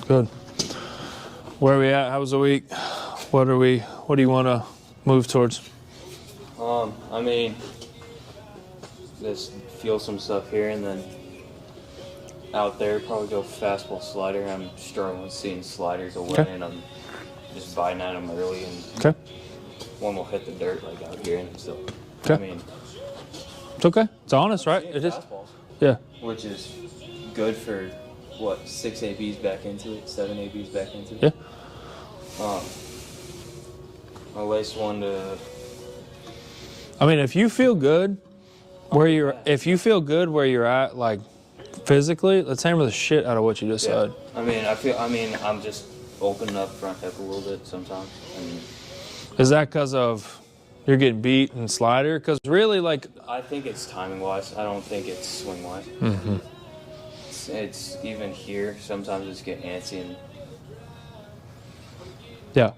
Good. Where are we at? How was the week? What do you want to move towards? I mean, just feel some stuff here, and then out there probably go fastball slider. I'm struggling with seeing sliders away, Okay. and I'm just biting at them early, and Okay. one will hit the dirt like out here, and so Okay. I mean, It's okay. It's honest, right? seeing It is. fastballs, Yeah. which is good for what 6 ABs back into it, 7 ABs back into it. Yeah. I laced one to. I mean, if you feel good where you're at, like physically, let's hammer the shit out of what you just said. I mean, I'm just opening up front hip a little bit sometimes. And Is that because of you're getting beat and slider? Because really, like, I think it's timing wise. I don't think it's swing wise. mm-hmm. It's even here. Sometimes it's get antsy, and Yeah.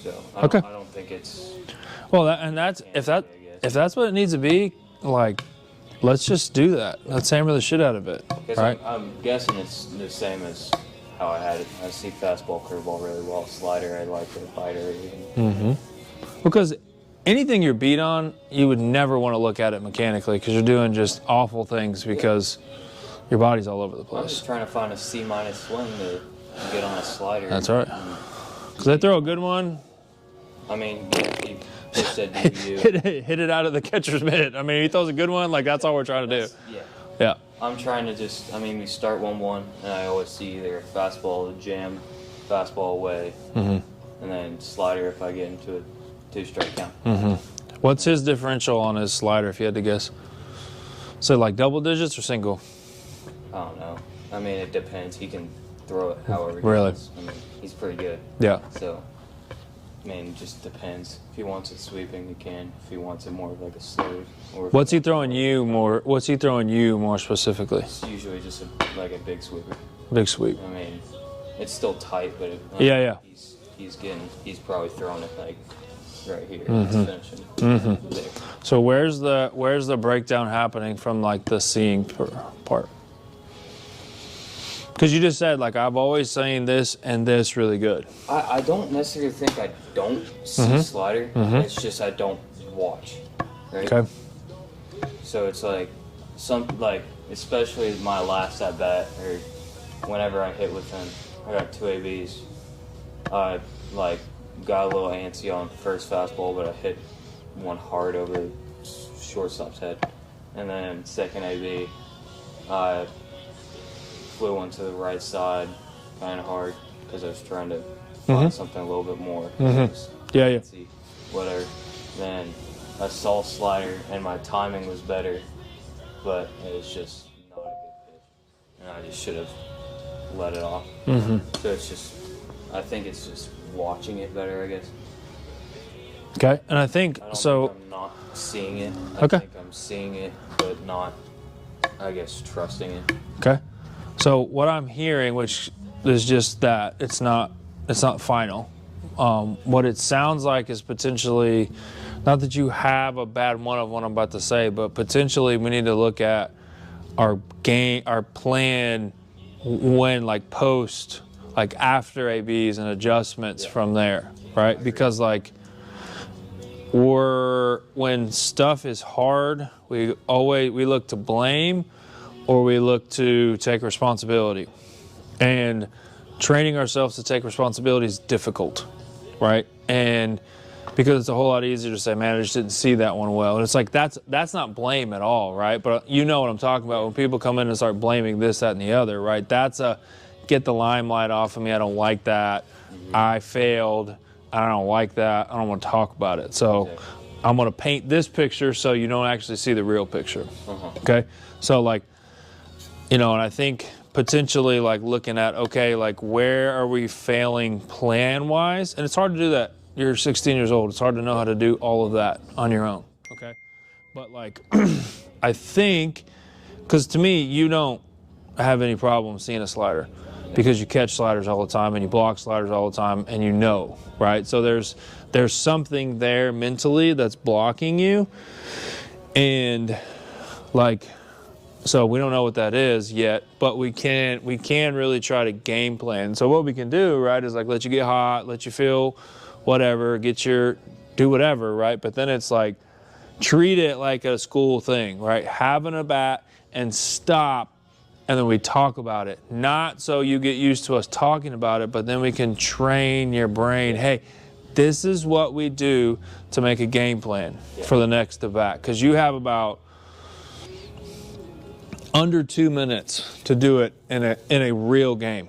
so I Okay. don't think it's. Well, if that's what it needs to be, like, let's just do that. Let's hammer the shit out of it, Because right? I'm guessing it's the same as how I had it. I see fastball, curveball really well. Slider, I like the biter. Mm-hmm. Because anything you're beat on, you would never want to look at it mechanically because you're doing just awful things because your body's all over the I'm place. just trying to find a C- swing to get on a slider. That's right. Because they throw a good one, I mean, he said DBU. hit it out of the catcher's mitt. I mean, he throws a good one, like that's all we're trying to do. Yeah. Yeah. I'm trying to just, we start 1-1, and I always see either a fastball jam, fastball away, Mm-hmm. and then slider if I get into a 2-strike count. Mm-hmm. What's his differential on his slider, if you had to guess? So like double digits or single? I don't know. I mean, it depends. He can throw it however he Really? wants. I mean, he's pretty good. Yeah. So, it just depends. If he wants it sweeping, he can. If he wants it more of like a slurve. Or if What's he throwing you more specifically? It's usually just like a big sweeper. Big sweep. I mean, it's still tight, but Yeah. he's probably throwing it like right here. Mm-hmm. It's finishing there. So where's the breakdown happening from like the seeing part? Because you just said like I've always seen this and this really good. I don't necessarily think I don't see slider. It's just I don't watch. Right? Okay. So it's like especially my last at bat or whenever I hit with him, I got 2 ABs. I got a little antsy on first fastball, but I hit one hard over the shortstop's head. And then second AB, I flew one to the right side kind of hard because I was trying to find something a little bit more. Yeah. Antsy, whatever. Then I saw slider and my timing was better, but it was just not a good pitch. And I just should have let it off. So I think it's just watching it better, I guess. Okay. And I think I don't so. think I'm not seeing it. I Okay. think I'm seeing it, but not, I guess, trusting it. Okay. So what I'm hearing, which is just that it's not final. What it sounds like is potentially, not that you have a bad one of what I'm about to say, but potentially we need to look at our plan when like post, like after ABs and adjustments from there, right? Because like when stuff is hard, we look to blame or we look to take responsibility. And training ourselves to take responsibility is difficult, right? And because it's a whole lot easier to say, man, I just didn't see that one well. And it's like, that's not blame at all, right? But you know what I'm talking about. When people come in and start blaming this, that, and the other, right? That's a get the limelight off of me. I don't like that. I failed. I don't like that. I don't want to talk about it. So I'm going to paint this picture so you don't actually see the real picture. Okay? So like, and I think potentially like looking at, okay, like where are we failing plan-wise? And it's hard to do that. You're 16 years old. It's hard to know how to do all of that on your own, okay? But like, I think, because to me, you don't have any problem seeing a slider because you catch sliders all the time and you block sliders all the time and right? So there's something there mentally that's blocking you. And like, So we don't know what that is yet, but we can really try to game plan. So what we can do, right, is like let you get hot, let you feel whatever, do whatever, right? But then it's like treat it like a school thing, right? Having a bat and stop, and then we talk about it. Not so you get used to us talking about it, but then we can train your brain. Hey, this is what we do to make a game plan for the next at bat, because you have about under 2 minutes to do it in a real game,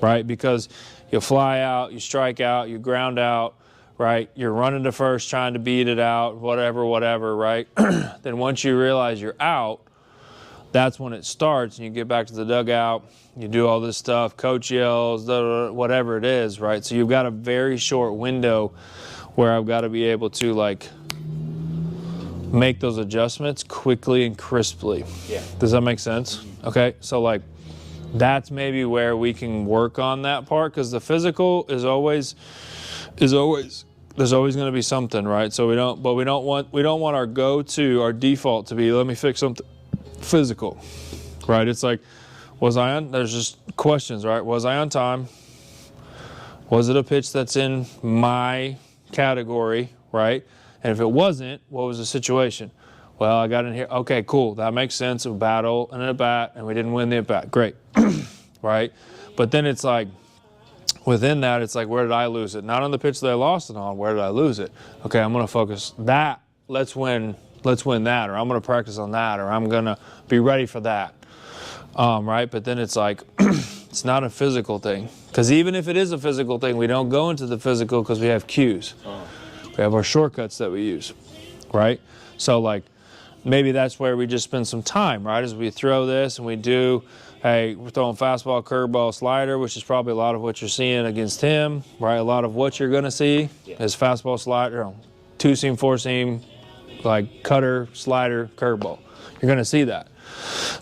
right? Because you fly out, you strike out, you ground out, right? You're running to first, trying to beat it out, whatever, right? Then once you realize you're out, that's when it starts, and you get back to the dugout, you do all this stuff, coach yells, whatever it is, right? So you've got a very short window where I've got to be able to like make those adjustments quickly and crisply. Yeah. Does that make sense? Okay, so like that's maybe where we can work on that part, because the physical is always there's always going to be something, right? So we don't want our default to be, let me fix something physical, right? It's like, there's just questions, right? Was I on time? Was it a pitch that's in my category, right? And if it wasn't, what was the situation? Well, I got in here. Okay, cool. That makes sense. A battle and an at-bat, and we didn't win the at-bat. Great, right? But then it's like, within that, it's like, where did I lose it? Not on the pitch that I lost it on. Where did I lose it? Okay, I'm going to focus that. Let's win that, or I'm going to practice on that, or I'm going to be ready for that, right? But then it's like, it's not a physical thing. Because even if it is a physical thing, we don't go into the physical because we have cues. We have our shortcuts that we use, right? So like, maybe that's where we just spend some time, right? As we throw this and we do, hey, we're throwing fastball, curveball, slider, which is probably a lot of what you're seeing against him, right? A lot of what you're going to see is fastball, slider, two-seam, four-seam, like cutter, slider, curveball. You're going to see that.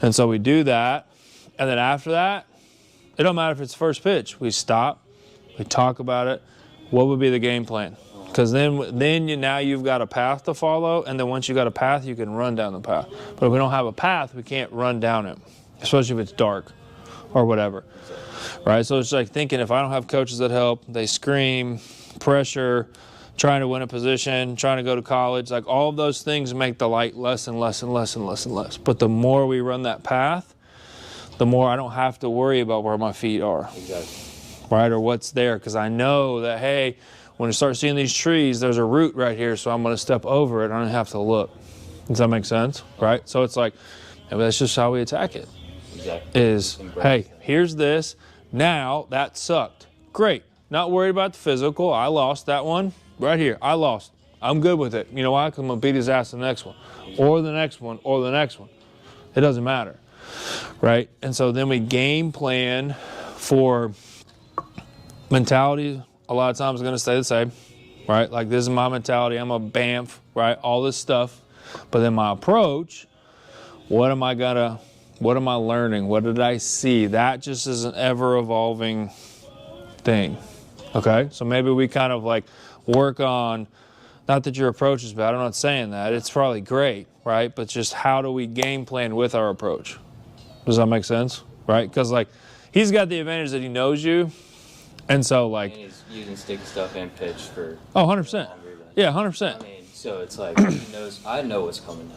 And so we do that. And then after that, it don't matter if it's first pitch. We stop. We talk about it. What would be the game plan? Because then now you've got a path to follow, and then once you got a path, you can run down the path. But if we don't have a path, we can't run down it, especially if it's dark or whatever, right? So it's like thinking, if I don't have coaches that help, they scream, pressure, trying to win a position, trying to go to college, like all of those things make the light less and less and less and less and less. But the more we run that path, the more I don't have to worry about where my feet are, right, or what's there, because I know that, hey, when I start seeing these trees, there's a root right here, so I'm going to step over it. I don't have to look. Does that make sense? Right? So it's like, that's just how we attack it. Exactly. Is, hey, here's this. Now, that sucked. Great. Not worried about the physical. I lost that one. Right here. I lost. I'm good with it. You know why? Because I'm going to beat his ass the next one. Or the next one. Or the next one. It doesn't matter. Right? And so then we game plan for mentality. A lot of times it's going to stay the same, right? Like, this is my mentality. I'm a BAMF, right? All this stuff. But then my approach, what am I learning? What did I see? That just is an ever-evolving thing, okay? So maybe we kind of like work on, not that your approach is bad, I'm not saying that. It's probably great, right? But just how do we game plan with our approach? Does that make sense, right? Because, like, he's got the advantage that he knows you. And so, like, and he's using sticky stuff and pitch for 100%. Yeah, 100%. I mean, so it's like, he knows, I know what's coming now.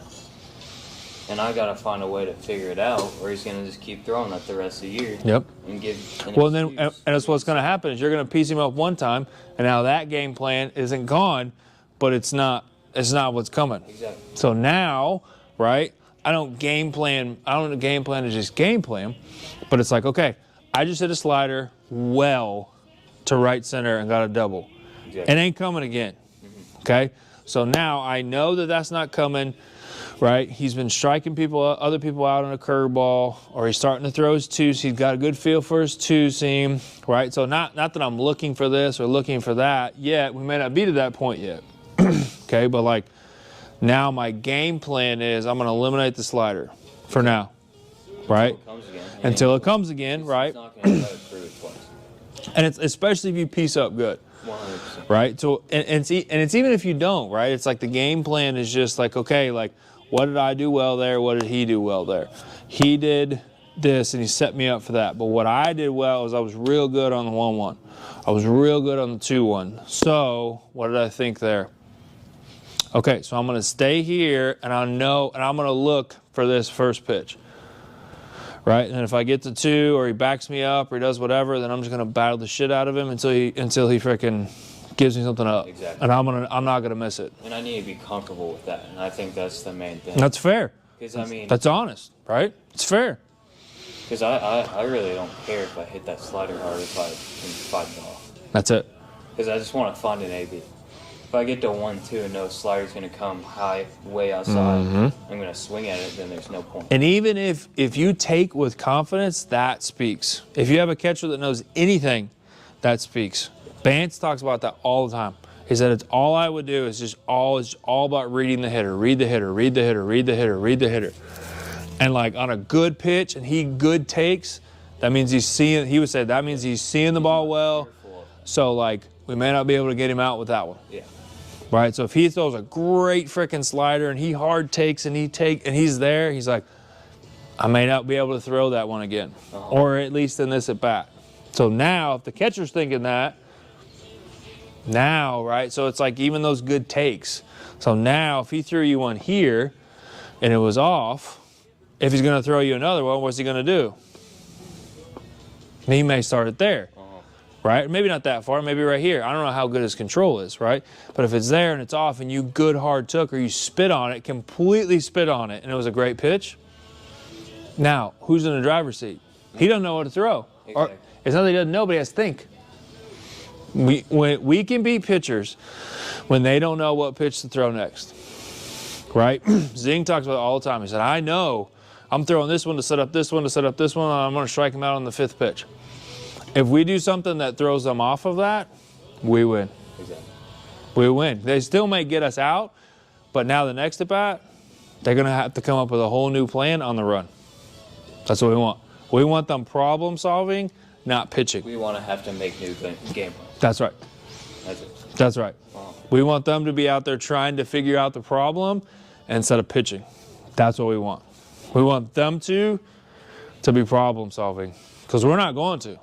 And I got to find a way to figure it out, or he's going to just keep throwing that the rest of the year. Yep. And give an well, then, excuse. and that's what's going to happen is you're going to piece him up one time, and now that game plan isn't gone, but it's not what's coming. Exactly. So now, right, I don't game plan to just game plan, but it's like, okay, I just hit a slider well to right center and got a double. Exactly. It ain't coming again, okay? So now I know that that's not coming, right? He's been striking other people out on a curveball, or he's starting to throw his twos. He's got a good feel for his two-seam, right? So not that I'm looking for this or looking for that yet. We may not be to that point yet, okay? But, like, now my game plan is I'm going to eliminate the slider for now, right? Until it comes again, right? He's not going to let it through it twice. And it's especially if you piece up good. 100%. Right? So, and it's even if you don't, right? It's like the game plan is just like, okay, like, what did I do well there? What did he do well there? He did this and he set me up for that. But what I did well is I was real good on the 1-1. I was real good on the 2-1. So what did I think there? Okay, so I'm going to stay here and I know, and I'm going to look for this first pitch. Right, and if I get to 2 or he backs me up or he does whatever, then I'm just gonna battle the shit out of him until he freaking gives me something up. Exactly. And I'm not gonna miss it. And I need to be comfortable with that, and I think that's the main thing. That's fair. Because I mean, that's honest, right? It's fair. Because I really don't care if I hit that slider hard if I can fight it off. That's it. Because I just want to find an AB. If I get to 1-2 and know slider's going to come high, way outside, I'm going to swing at it, then there's no point. And even if you take with confidence, that speaks. If you have a catcher that knows anything, that speaks. Bance talks about that all the time. He said it's all I would do is just all about reading the hitter, read the hitter, read the hitter, read the hitter, read the hitter. And like on a good pitch and he good takes, that means he's seeing, he would say that means he's seeing the ball well. So like we may not be able to get him out with that one. Yeah. Right, so if he throws a great freaking slider and he hard takes and he's there, he's like, I may not be able to throw that one again, or at least in this at bat. So now, if the catcher's thinking that, now, right, so it's like even those good takes. So now, if he threw you one here and it was off, if he's going to throw you another one, what's he going to do? He may start it there. Right? Maybe not that far, maybe right here. I don't know how good his control is, right? But if it's there and it's off and you good hard took or you spit on it, completely spit on it, and it was a great pitch, now, who's in the driver's seat? He doesn't know what to throw. Exactly. Or, it's not that he doesn't know, but he has to think. We can beat pitchers when they don't know what pitch to throw next, right? Zing talks about it all the time. He said, I know I'm throwing this one to set up this one, to set up this one, and I'm going to strike him out on the 5th pitch. If we do something that throws them off of that, we win. Exactly. We win. They still may get us out, but now the next at bat, they're going to have to come up with a whole new plan on the run. That's what we want. We want them problem solving, not pitching. We want to have to make new game plans. That's right. That's it. That's right. We want them to be out there trying to figure out the problem instead of pitching. That's what we want. We want them to be problem solving because we're not going to.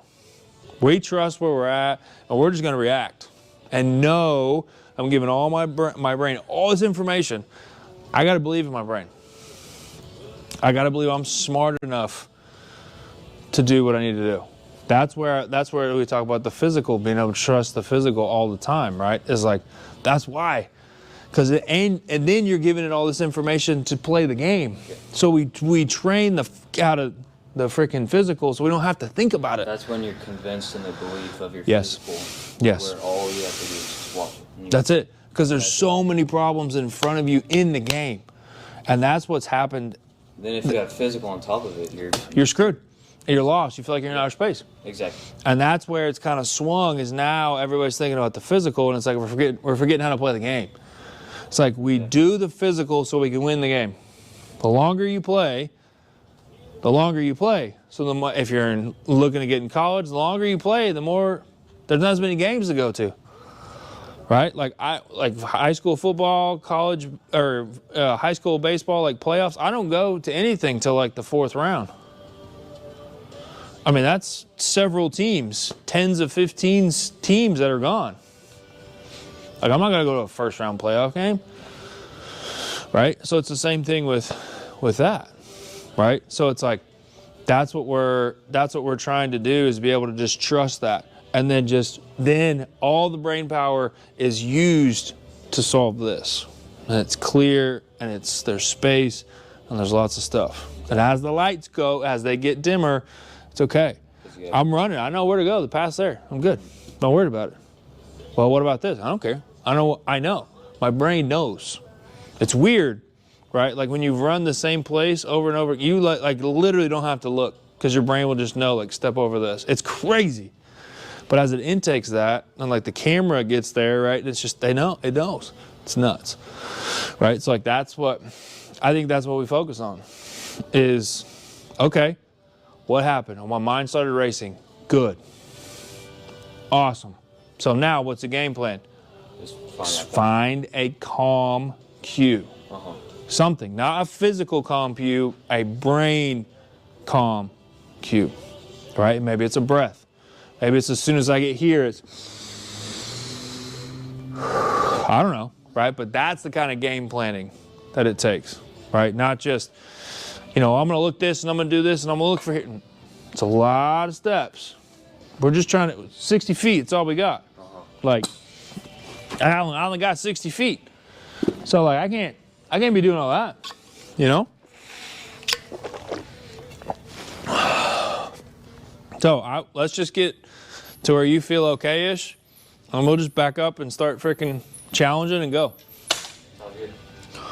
We trust where we're at, and we're just going to react. And know I'm giving all my brain all this information. I got to believe in my brain. I got to believe I'm smart enough to do what I need to do. That's where we talk about the physical, being able to trust the physical all the time, right? It's like, that's why. And then you're giving it all this information to play the game. So we train the out of the freaking physical, so we don't have to think about it. That's when you're convinced in the belief of your Yes. physical. Yes. Where all you have to do is just watch it. That's it. Because there's so many problems in front of you in the game. And that's what's happened. Then if you have physical on top of it, You're screwed. You're lost. You feel like you're in outer space. Exactly. And that's where it's kind of swung, is now everybody's thinking about the physical, and it's like we're forgetting how to play the game. It's like we do the physical so we can win the game. The longer you play, the longer you play. So if you're looking to get in college, the longer you play, the more there's not as many games to go to, right? Like high school football, college or high school baseball, like playoffs. I don't go to anything till like the 4th round. I mean, that's several teams, tens of 15 teams that are gone. Like I'm not gonna go to a 1st round playoff game, right? So it's the same thing with that. Right? So it's like that's what we're trying to do, is be able to just trust that. And then all the brain power is used to solve this. And it's clear and there's space and there's lots of stuff. And as the lights go, as they get dimmer, it's okay. I'm running. I know where to go. The path's there. I'm good. Don't worry about it. Well, what about this? I don't care. I know. My brain knows. It's weird. Right? Like when you've run the same place over and over, you like literally don't have to look because your brain will just know, like, step over this. It's crazy. But as it intakes that and like the camera gets there, right? It's just, it knows. It's nuts. Right? So like I think that's what we focus on is, okay, what happened? Oh, my mind started racing. Good. Awesome. So now what's the game plan? Just find a calm cue. something, not a physical calm cue, a brain calm cue, right? Maybe it's a breath. Maybe it's as soon as I get here, it's, I don't know, right? But that's the kind of game planning that it takes, right? Not just, I'm going to look this and I'm going to do this and I'm going to look for here. It's a lot of steps. We're just trying to, 60 feet, it's all we got. Like, I only got 60 feet. So like, I can't be doing all that, So let's just get to where you feel okay-ish, and we'll just back up and start freaking challenging and go.